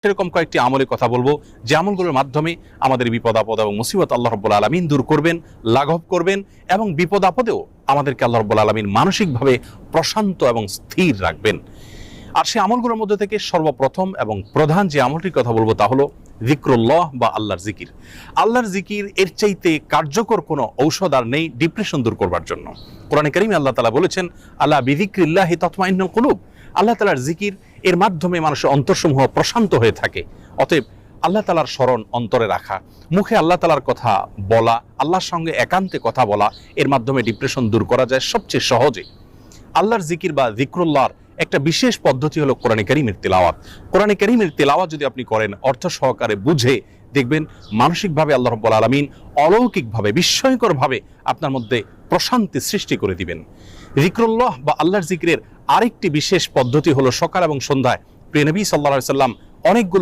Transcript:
সেরকম কয়েকটি আমলের কথা বলবো, যে আমলগুলোর মাধ্যমে আমাদের বিপদ আপদ এবং মুসিবত আল্লাহ রাব্বুল আলামিন দূর করবেন, লাঘব করবেন, এবং বিপদ আপদেও আমাদেরকে আল্লাহ রাব্বুল আলামিন মানসিকভাবে প্রশান্ত এবং স্থির রাখবেন। আর সেই আমলগুলোর মধ্যে থেকে সর্বপ্রথম এবং প্রধান যে আমলটির কথা বলবো তা হলো যিকরুল্লাহ বা আল্লাহর জিকির। আল্লাহর জিকির এর চাইতে কার্যকর কোনো ঔষধ আর নেই ডিপ্রেশন দূর করবার জন্য। কোরআনে কারীমে আল্লাহ তাআলা বলেছেন, আলা বিযিকরিল্লাহি তাতমাইন্নুল কুলুব। আল্লাহ তাআলার জিকির এর মাধ্যমে মানুষের অন্তরসমূহ প্রশান্ত হয়ে থাকে। অতএব আল্লাহ তাআলার স্মরণ অন্তরে রাখা, মুখে আল্লাহ তাআলার কথা বলা, আল্লাহর সঙ্গে একান্তে কথা বলা, এর মাধ্যমে ডিপ্রেশন দূর করা যায় সবচেয়ে সহজে। আল্লাহর জিকির বা যিকরুল্লাহর একটা বিশেষ পদ্ধতি হলো কোরআনে কারীমের তিলাওয়াত। কোরআনে কারীমের তিলাওয়াত যদি আপনি করেন অর্থ সহকারে বুঝে, দেখবেন মানসিকভাবে আল্লাহ রাব্বুল আলামিন অলৌকিকভাবে, বিস্ময়করভাবে আপনার মধ্যে প্রশান্তি সৃষ্টি করে দিবেন। যিকরুল্লাহ বা আল্লাহর জিকিরের আরেকটি বিশেষ পদ্ধতি হলো সকাল এবং সন্ধ্যায় প্রিয় নবী সাল্লাল্লাহু আলাইহি ওয়াসাল্লাম অনেকগুলো